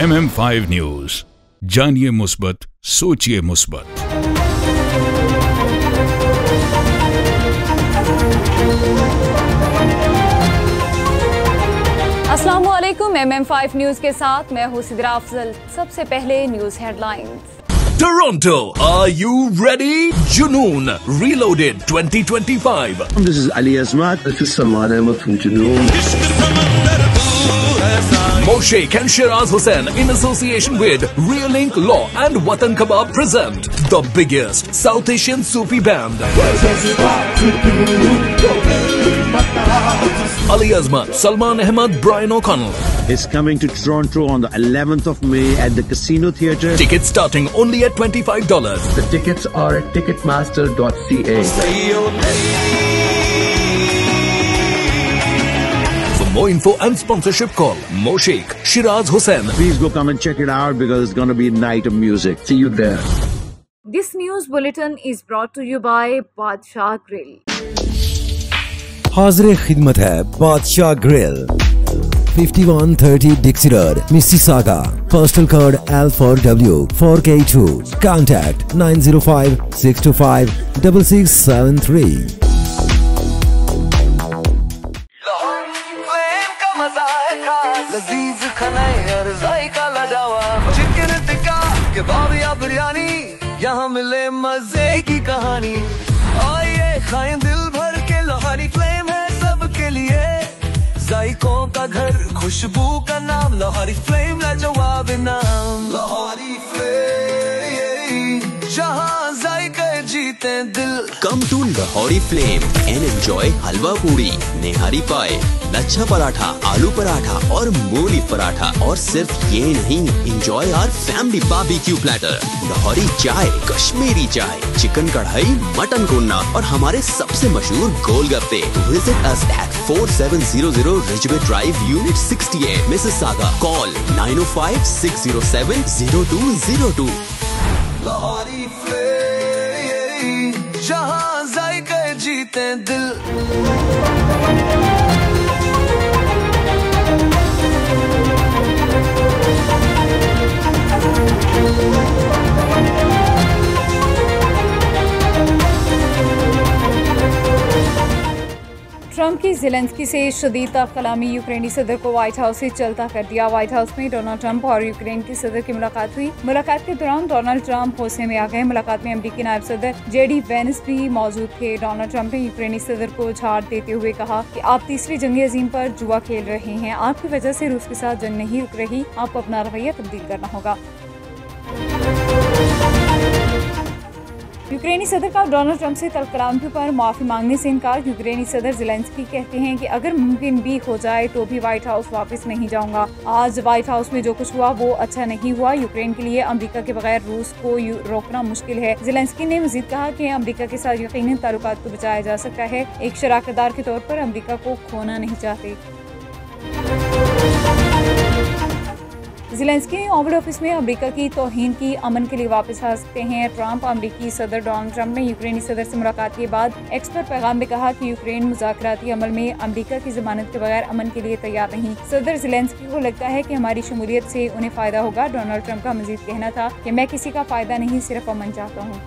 MM5 news, जानिए मुस्बत, सोचिए मुस्बत। अस्सलामुअलैकुम, MM5 न्यूज के साथ मैं हूं सिद्रा अफजल। सबसे पहले news headlines. Toronto, are you ready? Junoon Reloaded 2025. This is Ali Azmat. This is Salman Ahmed from Junoon. Moshaik and Shiraz Hussain in association with Real Link Law and Watan Kebab present the biggest South Asian Sufi band. Ali Azmat, Salman Ahmed, Brian O'Connell. Is coming to Toronto on the 11th of May at the Casino Theatre. Tickets starting only at $25. The tickets are at ticketmaster.ca. For more info and sponsorship, call Moshaik, Shiraz Hussain. Please go come and check it out because it's going to be a night of music. See you there. This news bulletin is brought to you by बादशाह grill. हाज़िर खिदमत है बादशाह grill, 5130 Dixie Road, Mississauga. Postal code L4W 4K2. Contact 905-625-6673. Biryani यहाँ मिले मजे की कहानी। आइए खाएं दिल भर के, लोहारी फ्लेम है सबके लिए। जायकों का घर, खुशबू का नाम, लोहारी फ्लेम लाजवाब नाम। लोहारी फ्लेम, जहाँ जायके जीते दिल। Come to Lahori Flame and enjoy हलवा पूड़ी, नेहारी पाए, लच्छा पराठा, आलू पराठा और मूली पराठा। और सिर्फ ये नहीं, enjoy our family barbecue platter, Lahori चाय, कश्मीरी चाय, चिकन कढ़ाई, मटन कोन्ना और हमारे सबसे मशहूर गोलगप्पे। Visit us at 4700 Ridgeway Drive, Unit 68, Mississauga. Call 905-607-0202. Lahori flame, जहाँ जायके जीते दिल। ट्रंप की ज़ेलेंस्की से शदीद कलामी, यूक्रेनी सदर को व्हाइट हाउस से चलता कर दिया। व्हाइट हाउस में डोनाल्ड ट्रंप और यूक्रेन के सदर की मुलाकात हुई। मुलाकात के दौरान डोनाल्ड ट्रंप होशे में आ गए। मुलाकात में अमेरिकी नायब सदर JD वेंस भी मौजूद थे। डोनाल्ड ट्रंप ने यूक्रेनी सदर को झाड़ देते हुए कहा कि आप तीसरी जंग अजीम पर जुआ खेल रहे हैं। आपकी वजह से रूस के साथ जंग नहीं रुक रही, आपको अपना रवैया तब्दील करना होगा। यूक्रेनी सदर का डोनाल्ड ट्रंप से तलकलामी पर माफी मांगने से इनकार। यूक्रेनी सदर ज़ेलेंस्की कहते हैं कि अगर मुमकिन भी हो जाए तो भी व्हाइट हाउस वापस नहीं जाऊंगा। आज व्हाइट हाउस में जो कुछ हुआ वो अच्छा नहीं हुआ। यूक्रेन के लिए अमेरिका के बगैर रूस को रोकना मुश्किल है। ज़ेलेंस्की ने मजीद कहा कि अमेरिका के साथ यकीनन ताल्लुकात को बचाया जा सकता है। एक शराकतदार के तौर पर अमेरिका को खोना नहीं चाहते। ज़ेलेंस्की ओवल ऑफिस में अमेरिका की तौहीन की अमन के लिए वापस आ सकते हैं। ट्रंप अमेरिकी सदर डोनाल्ड ट्रंप ने यूक्रेनी सदर से मुलाकात के बाद एक्स पर पैगाम में कहा कि यूक्रेन मुज़ाकराती अमल में अमेरिका की जमानत के बगैर अमन के लिए तैयार नहीं। सदर ज़ेलेंस्की को लगता है कि हमारी शमूलियत से उन्हें फ़ायदा होगा। डोनाल्ड ट्रंप का मजीद कहना था कि मैं किसी का फ़ायदा नहीं, सिर्फ अमन चाहता हूँ।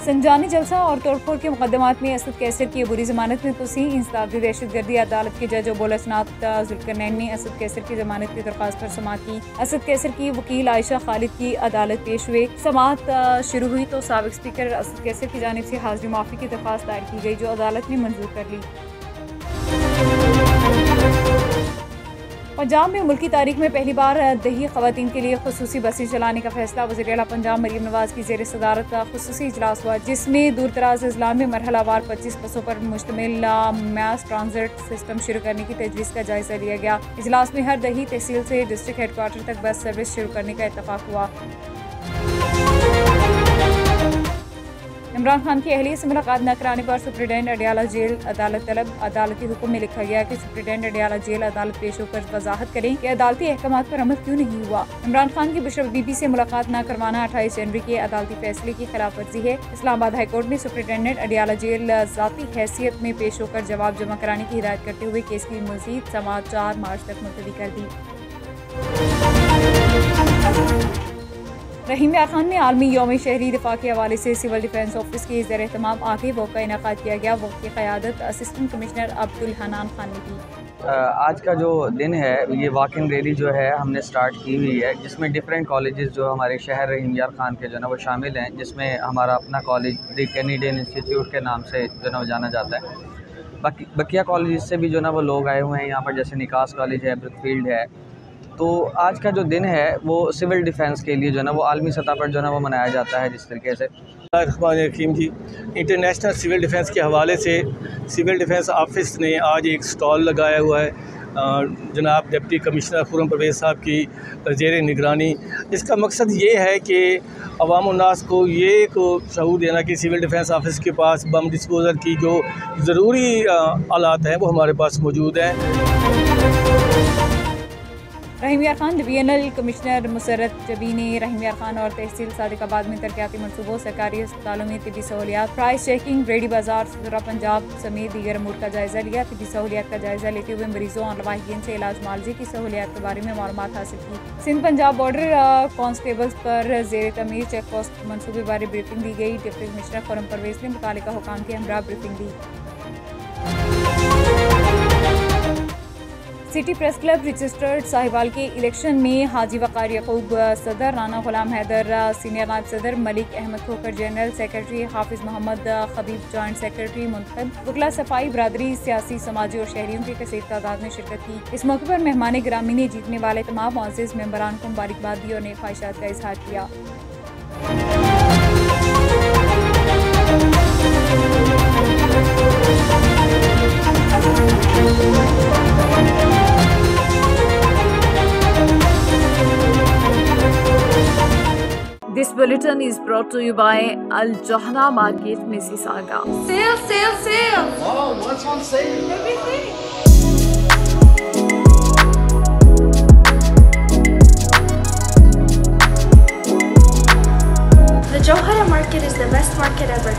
संजानी जलसा और तोड़फोड़ के मुकदमात में असद कैसर की अबूरी जमानत में तोसी। इंसदादी दहशतगर्दी अदालत के जज बोलसनात जुल्करनैन ने असद कैसर की जमानत की दरख्वास्त पर समाअत की। असद कैसर की वकील आयशा खालिद की अदालत पेश हुए। समाअत शुरू हुई तो साबिक स्पीकर असद कैसर की जानिब से हाजिरी माफ़ी की दरख्वास्त दायर की गई, जो अदालत ने मंजूर कर ली। पंजाब में मुल्की तारीख में पहली बार दही खवातीन के लिए खुसूसी बसें चलाने का फैसला। वज़ीर आला पंजाब मरीम नवाज की ज़ेर सदारत का खुसूसी इजलास हुआ, जिसमें दूर दराज अजला में मरहलावार 25 बसों पर मुश्तमिल मास ट्रांजिट सिस्टम शुरू करने की तजवीज़ का जायजा लिया गया। इजलास में हर दही तहसील से डिस्ट्रिक्ट हेडक्वार्टर तक बस सर्विस शुरू करने का इत्तफाक हुआ। इमरान खान की अहलिया से मुलाकात न कराने पर सुप्रीडेंट अडियाला जेल अदालत तलब। अदालती हुक्म में लिखा गया कि सुप्रीडेंट अडियाला जेल अदालत पेश होकर वजाहत करें कि अदालती अहकाम पर अमल क्यों नहीं हुआ। इमरान खान की बुशरा बीबी से मुलाकात न करवाना 28 जनवरी के अदालती फैसले की खिलाफ वर्जी है। इस्लामाबाद हाईकोर्ट ने सुप्रीडेंट अडियाला जेल जाती हैसियत में पेश होकर जवाब जमा कराने की हिदायत करते हुए केस की मजीद समाअत 4 मार्च तक मुलतवी कर दी। रहीम यार खान में आलमी यौम शहरी दिफा के हवाले से सिविल डिफेंस ऑफिस के ज़ेर एहतमाम आगे वक्त का इनेकाद किया गया। वक्त की क़यादत असिस्टेंट कमिश्नर अब्दुल हनान खान ने की। आज का जो दिन है ये वॉकिंग रैली जो है हमने स्टार्ट की हुई है, जिसमें डिफरेंट कॉलेजेस जो हमारे शहर रहीम यार खान के जो है वो शामिल हैं, जिसमें हमारा अपना कॉलेज द कैनेडियन इंस्टीट्यूट के नाम से जो है जाना जाता है। बकिया कॉलेज से भी जो ना वो लोग आए हुए हैं यहाँ पर, जैसे निकास कॉलेज है, ब्रुकफील्ड है। तो आज का जो दिन है वो सिविल डिफेंस के लिए जो है ना वो आलमी सतह पर जो है ना वो मनाया जाता है। जिस तरीके से रहीम जी, इंटरनेशनल सिविल डिफेंस के हवाले से सिविल डिफेंस ऑफिस ने आज एक स्टॉल लगाया हुआ है जनाब डिप्टी कमिश्नर खुर्रम परवेज़ साहब की ज़ेर निगरानी। इसका मकसद ये है कि अवाम उन्नास को ये एक शऊर देना कि सिविल डिफेंस ऑफिस के पास बम डिस्पोजल की जो ज़रूरी आलात हैं वो हमारे पास मौजूद हैं। रहीम यार खान डिवीजनल कमिश्नर मुसरत जबी ने रहीम यार खान और तहसील सादिकाबाद में तरक्याती मनसूबों, सरकारी अस्पतालों में तिबी सहूलियात, प्राइस चेकिंग, रेडी बाजार, सुरा पंजाब समेत दीगर अमूर का जायजा लिया। तिबी सहूलियात का जायजा लेते हुए मरीजों और लवाहिकीन से इलाज मालजी की सहूलियात के बारे में मालूमात हासिल की। सिंध पंजाब बॉर्डर कांस्टेबल्स पर ज़ेर तमीर चेक पोस्ट मनसूबे बारे ब्रीफिंग दी गई। डिप्टी कमिश्नर खुर्रम परवेज़ ने मुतालिका हुकाम के हमरा ब्रीफिंग दी। City press club registered Sahiwal के इलेक्शन में हाजी वकार यकूब सदर, राना गुलाम हैदर सीनियर नायब सदर, मलिक अहमद खोकर जनरल सेक्रेटरी, हाफिज मोहम्मद खबीब जॉइंट सेक्रेटरी मुंतखब। वकला सफाई बरादरी, सियासी, समाजी और शहरियों की कसीर तादाद में शिरकत की। इस मौके पर मेहमान गिरामी ने जीतने वाले तमाम मुअज़्ज़िज़ मेंबरान को मुबारकबाद दी और नेक ख्वाहिशात का इजहार किया। This bulletin is brought to you by Al Johna Market, Mississauga. Sale, sale, sale! Wow, what's on sale? Everything. The Johara Market is the best market ever.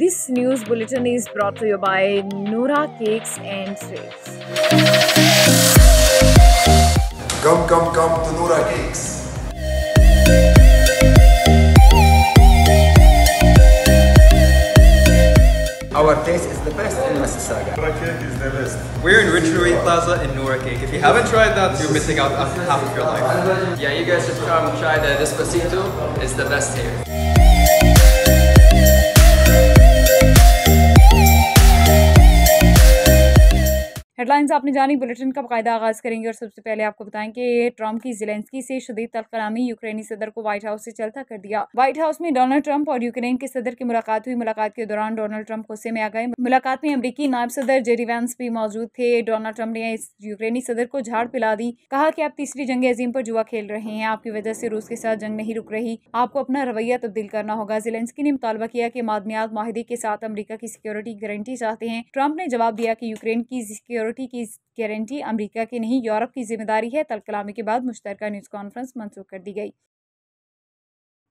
This news bulletin is brought to you by Noora Cakes and Sweets. Come to Noora Cakes. Our taste is the best in Mississauga. Noora Cake is the best. We're in Ridgeway Plaza in Noora Cake. If you haven't tried that, you're missing out on half of your life. Yeah, you guys should come try the Despacito. It's the best here. Headlines आपने जानी। Bulletin का बाकायदा आगाज करेंगे और सबसे पहले आपको बताएं कि ट्रंप की ज़ेलेंस्की से शदीद तलकलामी, यूक्रेनी सदर को व्हाइट हाउस से चलता कर दिया। व्हाइट हाउस में डोनाल्ड ट्रंप और यूक्रेन के सदर की मुलाकात हुई। मुलाकात के दौरान डोनाल्ड ट्रंप गुस्से में आ गए। मुलाकात में अमरीकी नायब सदर जेडी वैंस भी मौजूद थे। डोनाल्ड ट्रंप ने इस यूक्रेनी सदर को झाड़ पिला दी। कहा कि आप तीसरी जंग अजीम पर जुआ खेल रहे हैं, आपकी वजह से रूस के साथ जंग नहीं रुक रही, आपको अपना रवैया तब्दील करना होगा। ज़ेलेंस्की ने मुतालबा किया कि मादनियात माहिदे के साथ अमरीका की सिक्योरिटी गारंटी चाहते हैं। ट्रंप ने जवाब दिया कि यूक्रेन की सिक्योरिटी की गारंटी अमेरिका की नहीं, यूरोप की जिम्मेदारी है। तलकलामी के बाद मुश्तरका न्यूज़ कॉन्फ्रेंस मंसूख कर दी गई।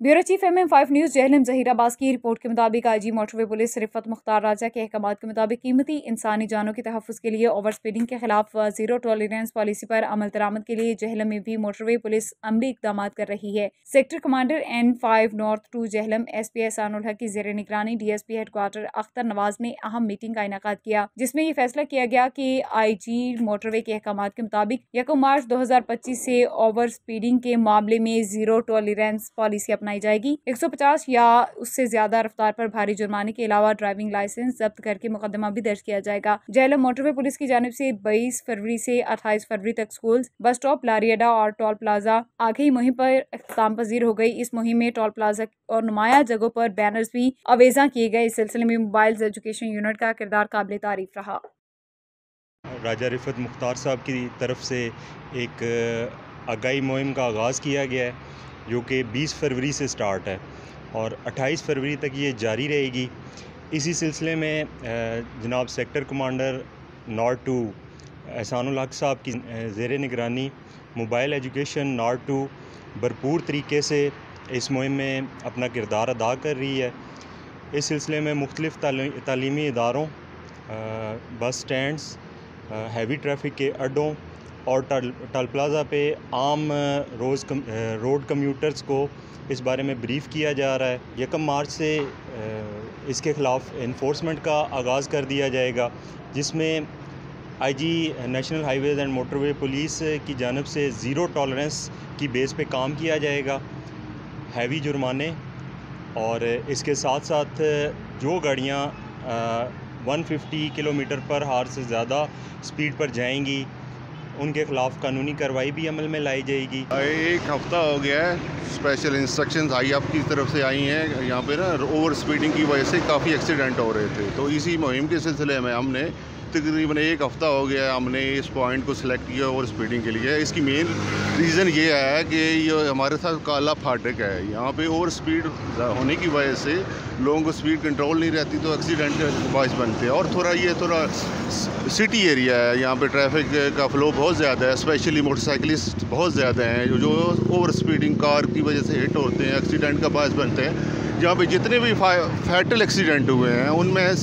Bureau chief MM5 news Jhelum Zaheer Abbas की रिपोर्ट के मुताबिक IG motorway police Riffat Mukhtar Raja के अहकाम के मुताबिक कीमती इंसानी जानों के तहफ़्फ़ुज़ के लिए ओवर स्पीडिंग के खिलाफ ज़ीरो टॉलरेंस पॉलिसी पर अमल दरामद के लिए जहलम में भी मोटरवे पुलिस अमली इक़दाम कर रही है। Sector commander N5 north 2 Jhelum SP Ehsanul हक की ज़ेर निगरानी DSP हेडक्वार्टर अख्तर नवाज ने अहम मीटिंग का इनेकाद किया, जिसमें ये फैसला किया गया कि IG मोटरवे के अहकाम के मुताबिक 1 मार्च 2025 से ओवर स्पीडिंग के मामले में ज़ीरो टॉलरेंस पॉलिसी अपनाई जाएगी। 150 या उससे ज्यादा रफ्तार पर भारी जुर्माने के अलावा ड्राइविंग लाइसेंस जब्त करके मुकदमा भी दर्ज किया जाएगा। जहलम मोटरवे पुलिस की जानिब से 22 फरवरी से 28 फरवरी तक स्कूल, बस स्टॉप, लारी अड्डा और टोल प्लाजा आगे मुहिम पर इख्तिताम पजीर हो गई। इस मुहिम में टोल प्लाजा और नुमाया जगहों पर बैनर्स भी अवेजा किए गए। इस सिलसिले में मोबाइल एजुकेशन यूनिट का किरदार काबिल तारीफ रहा। राजा रिफत मुख्तार साहब की तरफ से एक आगाही मुहिम का आगाज़ किया गया है, जो कि 20 फरवरी से स्टार्ट है और 28 फरवरी तक ये जारी रहेगी। इसी सिलसिले में जनाब सेक्टर कमांडर नॉर्थ 2 एहसानुल हक साहब की ज़ेर निगरानी मोबाइल एजुकेशन नॉर्थ 2 भरपूर तरीके से इस मुहिम में अपना किरदार अदा कर रही है। इस सिलसिले में मुख्तलिफ़ तालीमी इदारों, बस स्टैंड्स, हैवी ट्रैफिक के अड्डों और टल प्लाज़ा पे आम रोड कम्यूटर्स को इस बारे में ब्रीफ़ किया जा रहा है। 1 मार्च से इसके ख़िलाफ़ इन्फोर्समेंट का आगाज़ कर दिया जाएगा, जिसमें IG national highways and motorway police की जानिब से ज़ीरो टॉलरेंस की बेस पे काम किया जाएगा। हैवी जुर्माने और इसके साथ साथ जो गाड़ियाँ 150 किलोमीटर पर आवर से ज़्यादा स्पीड पर जाएंगी उनके ख़िलाफ़ कानूनी कार्रवाई भी अमल में लाई जाएगी। 1 हफ़्ता हो गया है, स्पेशल इंस्ट्रक्शंस आई आपकी तरफ से आई हैं। यहाँ पे ना ओवर स्पीडिंग की वजह से काफ़ी एक्सीडेंट हो रहे थे, तो इसी मुहिम के सिलसिले में हमने तकरीबन 1 हफ़्ता हो गया हमने इस पॉइंट को सिलेक्ट किया ओवर स्पीडिंग के लिए। इसकी मेन रीज़न ये है कि ये हमारे साथ काला फाटक है, यहाँ पे ओवर स्पीड होने की वजह से लोगों को स्पीड कंट्रोल नहीं रहती, तो एक्सीडेंट बाइस बनते हैं। और थोड़ा सिटी एरिया है, यहाँ पे ट्रैफिक का फ्लो बहुत ज़्यादा है, स्पेशली मोटरसाइकिलिस्ट बहुत ज़्यादा हैं जो ओवर स्पीडिंग कार की वजह से हिट होते हैं, एक्सीडेंट का बाइस बनते हैं। यहाँ पे जितने भी फैटल एक्सीडेंट हुए हैं उनमें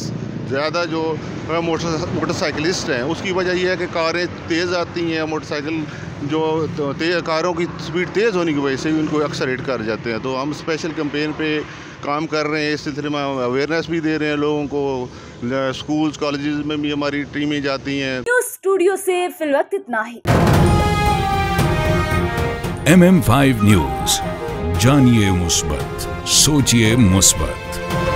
ज़्यादा जो मोटरसाइकिलिस्ट हैं, उसकी वजह यह है कि कारें तेज़ आती हैं, मोटरसाइकिल जो कारों की स्पीड तेज़ होने की वजह से उनको अक्सर हिट कर जाते हैं। तो हम स्पेशल कैंपेन पे काम कर रहे हैं, इस सिलसिले में अवेयरनेस भी दे रहे हैं लोगों को। स्कूल्स कॉलेजेस में भी हमारी टीमें जाती हैं। न्यूज़ स्टूडियो से फिलवक्त इतना ही। MM5 न्यूज़, जानिए मुस्बत, सोचिए मुस्बत।